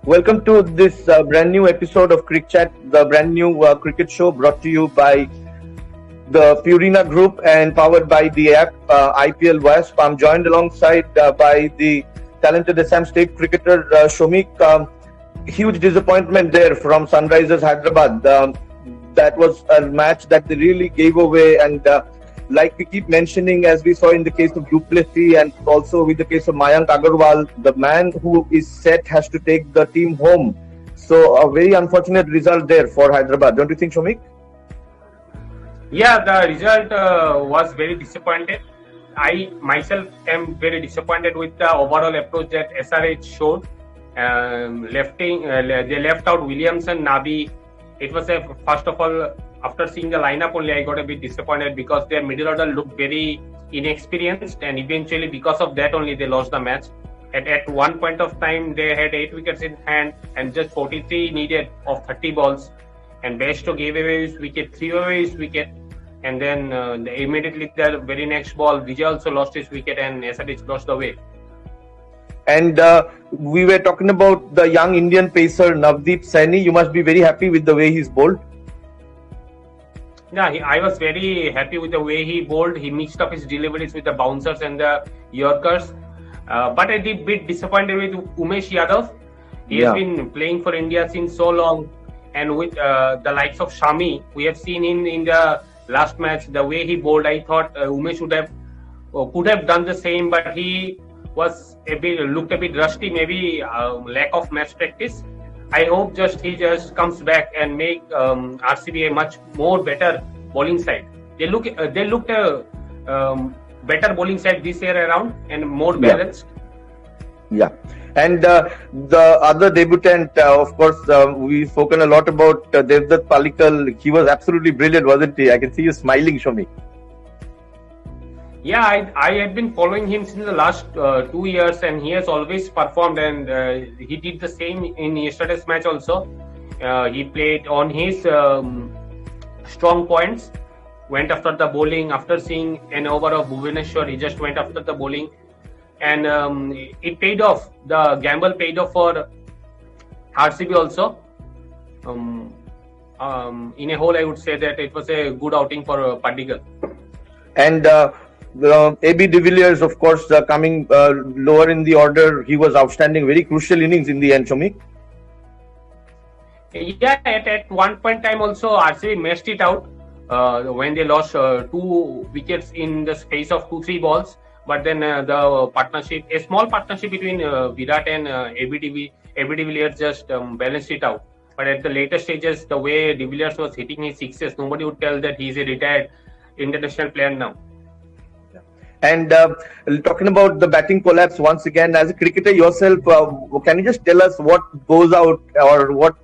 Welcome to this brand new episode of Cricket Chat, the brand new cricket show brought to you by the Purina Group and powered by the app IPL West. I'm joined alongside by the talented Assam State cricketer Shomik. Huge disappointment there from Sunrisers Hyderabad. That was a match that they really gave away, and like we keep mentioning, as we saw in the case of Du Plessis and also with the case of Mayank Agarwal, the man who is set has to take the team home. So a very unfortunate result there for Hyderabad, don't you think, Shomik? Yeah, the result was very disappointed. I myself am very disappointed with the overall approach that SRH showed. They left out Williamson, Nabi. It was first of all, after seeing the lineup only, I got a bit disappointed because their middle order looked very inexperienced, and eventually because of that only they lost the match. At one point of time, they had 8 wickets in hand and just 43 needed of 30 balls. And Bairstow gave away his wicket, threw away his wicket, and then immediately the very next ball, Vijay also lost his wicket and SRH lost the way. And we were talking about the young Indian pacer Navdeep Saini. You must be very happy with the way he's bowled. Yeah, I was very happy with the way he bowled. He mixed up his deliveries with the bouncers and the Yorkers. But I'm a bit disappointed with Umesh Yadav. He has been playing for India since so long. And with the likes of Shami, we have seen in the last match, the way he bowled, I thought Umesh could have done the same, but he looked a bit rusty, maybe lack of match practice. I hope he just comes back and make RCB a much more better bowling side. They looked a better bowling side this year around and more balanced. Yeah. And the other debutant, of course, we've spoken a lot about Devdutt Padikkal. He was absolutely brilliant, wasn't he? I can see you smiling, Shomi. Yeah, I had been following him since the last 2 years, and he has always performed, and he did the same in yesterday's match also. He played on his strong points, went after the bowling. After seeing an over of Bhuvaneshwar, he just went after the bowling. And it paid off. The gamble paid off for RCB also. In a whole, I would say that it was a good outing for Padikkal. And AB de Villiers, of course, coming lower in the order, he was outstanding. Very crucial innings in the end, Shomik. Yeah, at one point in time also, RCB messed it out when they lost 2 wickets in the space of 2-3 balls. But then the partnership, a small partnership between Virat and AB de Villiers just balanced it out. But at the later stages, the way de Villiers was hitting his sixes, nobody would tell that he's a retired international player now. And talking about the batting collapse once again, as a cricketer yourself, can you just tell us what goes out or what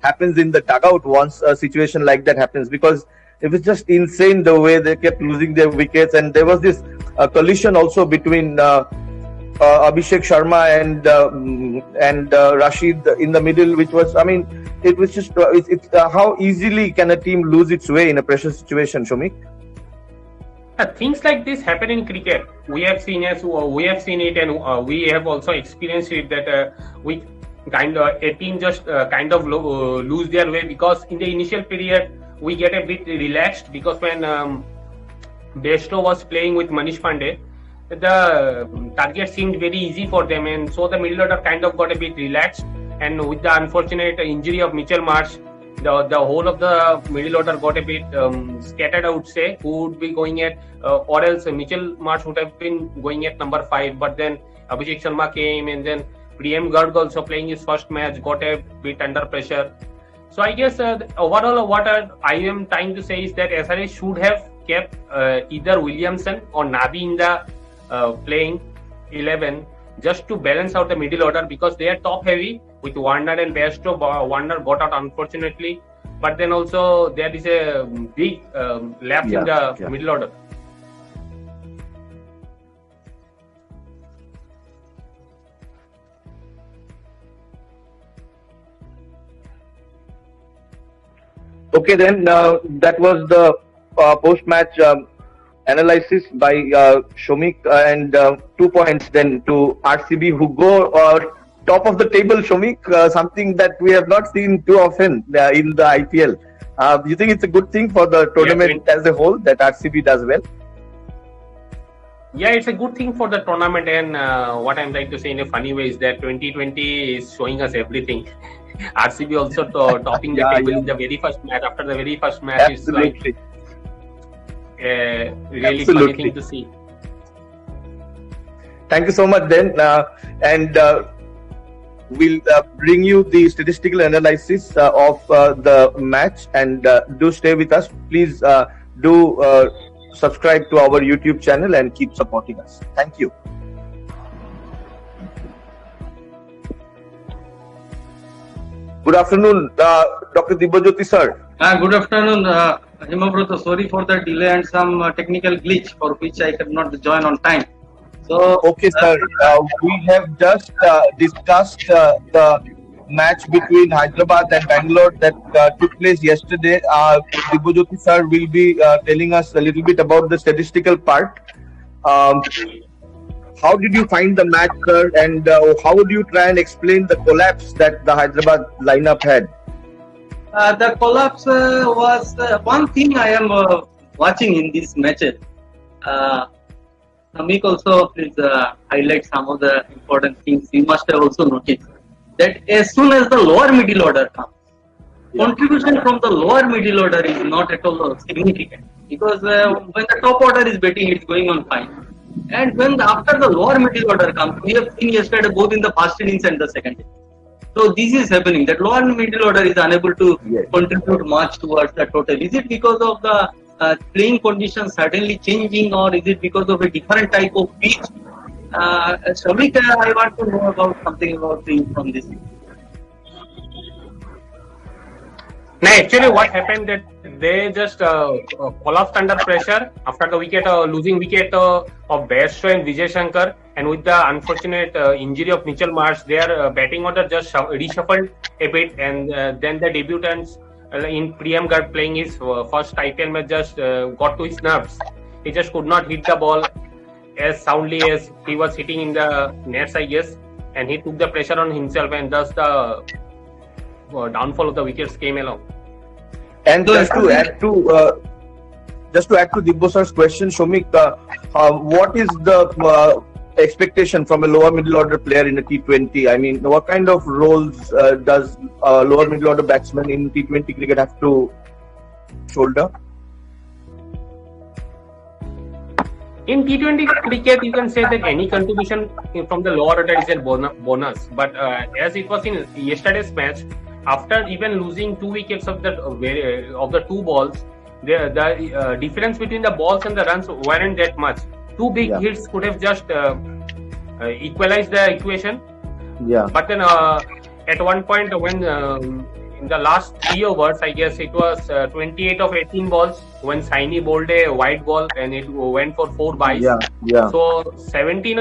happens in the dugout once a situation like that happens? Because it was just insane the way they kept losing their wickets, and there was this collision also between Abhishek Sharma and Rashid in the middle, which was, I mean, it was just how easily can a team lose its way in a pressure situation, Shomik? Things like this happen in cricket. We have seen it, and we have also experienced it that a team just lose their way because in the initial period we get a bit relaxed because when Bairstow was playing with Manish Pandey, the target seemed very easy for them, and so the middle order kind of got a bit relaxed. And with the unfortunate injury of Mitchell Marsh, the whole of the middle order got a bit scattered, I would say, who would be going at, or else Mitchell Marsh would have been going at number 5, but then Abhishek Sharma came, and then Priyam Garg also playing his first match, got a bit under pressure. So I guess overall what I am trying to say is that SRH should have kept either Williamson or Nabi in the playing 11 just to balance out the middle order because they are top heavy with Warner and Bairstow. Warner got out unfortunately, but then also there is a big lapse in the middle order. Okay, then that was the post-match analysis by Shomik, and 2 points then to RCB, who go top of the table, Shomik, something that we have not seen too often in the IPL. Do you think it's a good thing for the tournament as a whole that RCB does well? Yeah, it's a good thing for the tournament, and what I'm trying to say in a funny way is that 2020 is showing us everything. RCB also topping the table in the very first match. After the very first match, Absolutely. It's like a really funny thing to see. Thank you so much, then, and we'll bring you the statistical analysis of the match, and do stay with us. Please do subscribe to our YouTube channel and keep supporting us. Thank you. Good afternoon, Dr. Dibyajyoti sir. Good afternoon, Himabruta. Sorry for the delay and some technical glitch for which I could not join on time. So, okay, sir. We have just discussed the match between Hyderabad and Bangalore that took place yesterday. Dibyajyoti sir will be telling us a little bit about the statistical part. How did you find the match, sir, and how would you try and explain the collapse that the Hyderabad lineup had? The collapse was one thing I am watching in these matches. Samik also please highlight some of the important things you must have also noticed. That as soon as the lower middle order comes, contribution from the lower middle order is not at all significant, because when the top order is batting, it's going on fine. And when after the lower middle order comes, we have seen yesterday both in the first innings and the second innings. So this is happening, that lower middle order is unable to contribute much towards the total. Is it because of the playing conditions suddenly changing, or is it because of a different type of pitch? Shavik, I want to know about something about you from this. No, actually, what happened that they just collapsed under pressure after the losing wicket of Bairstow and Vijay Shankar, and with the unfortunate injury of Mitchell Marsh, their batting order just reshuffled a bit, and then the debutants in Priyam Garg playing his first IPL match just got to his nerves. He just could not hit the ball as soundly as he was hitting in the nets, I guess, and he took the pressure on himself, and thus the downfall of the wickets came along. And just to add to Dibbo sir's question, Shomik, what is the expectation from a lower middle order player in a T20? I mean, what kind of roles does a lower middle order batsman in T20 cricket have to shoulder? In T20 cricket, you can say that any contribution from the lower order is a bonus. But as it was in yesterday's match, after even losing 2 wickets of the two balls, the difference between the balls and the runs weren't that much. 2 big hits could have just equalized the equation. Yeah. But then at one point, when in the last 3 overs, I guess it was 28 of 18 balls when Saini bowled a wide ball and it went for 4 byes. Yeah. So 17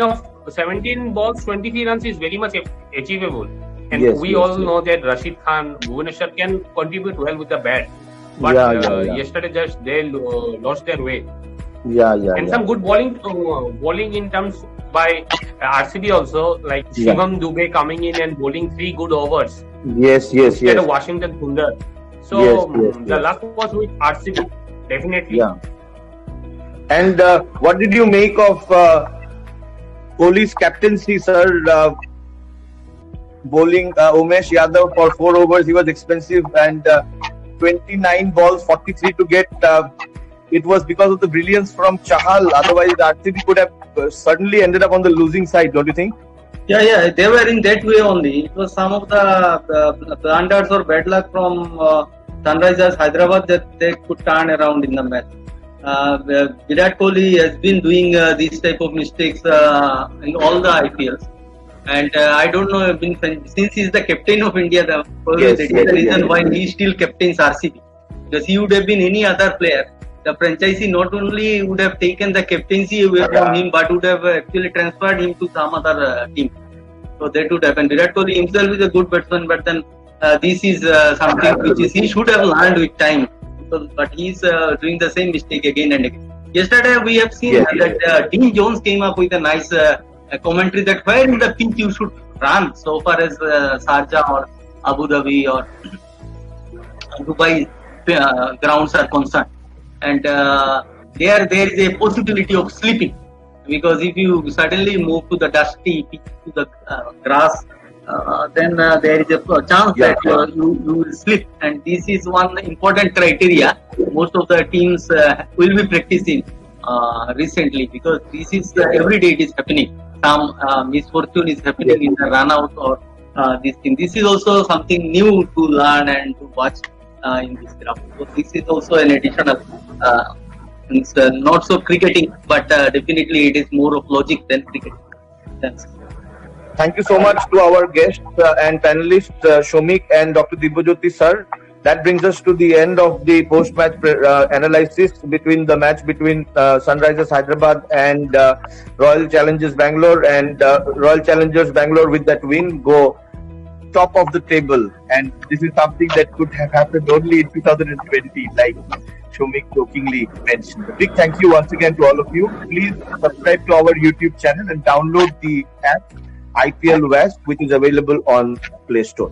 balls, 23 runs is very much achievable. And we all know that Rashid Khan, Bhuvaneshwar can contribute well with the bat. But yesterday just they lost their way. And some good bowling in terms by RCB also, like Shivam Dube coming in and bowling 3 good overs. Instead of Washington Sundar. So the luck was with RCB, definitely. Yeah. And what did you make of Kohli's captaincy, sir? Bowling Umesh Yadav for 4 overs, he was expensive, and 29 balls, 43 to get. It was because of the brilliance from Chahal. Otherwise, RCB could have suddenly ended up on the losing side, don't you think? Yeah, they were in that way only. It was some of the blunders or bad luck from Sunrisers Hyderabad that they could turn around in the match. Virat Kohli has been doing these type of mistakes in all the IPLs. And I don't know, since he's the captain of India, that is the reason why he still captains RCB. Because he would have been any other player. The franchisee not only would have taken the captaincy away from him, but would have actually transferred him to some other team. So that would happen. Virat Kohli himself is a good batsman, but then this is something which is he should have learned with time. But he's doing the same mistake again and again. Yesterday we have seen that Dean Jones came up with a nice commentary that where in the pitch you should run so far as Sharjah or Abu Dhabi or Dubai grounds are concerned, and there is a possibility of slipping, because if you suddenly move to the dusty, to the grass, then there is a chance that you will slip, and this is one important criteria most of the teams will be practicing recently, because this is every day it is happening. Some misfortune is happening in the run out or this thing. This is also something new to learn and to watch in this ground. So this is also an additional. It's not so cricketing, but definitely it is more of logic than cricketing. Thanks. Thank you so much to our guests and panelists, Shomik and Dr. Dibajyoti sir. That brings us to the end of the post-match analysis between the match between Sunrisers Hyderabad and Royal Challengers Bangalore. And Royal Challengers Bangalore, with that win, go top of the table. And this is something that could have happened only in 2020, like Shomik jokingly mentioned. A big thank you once again to all of you. Please subscribe to our YouTube channel and download the app IPL West, which is available on Play Store.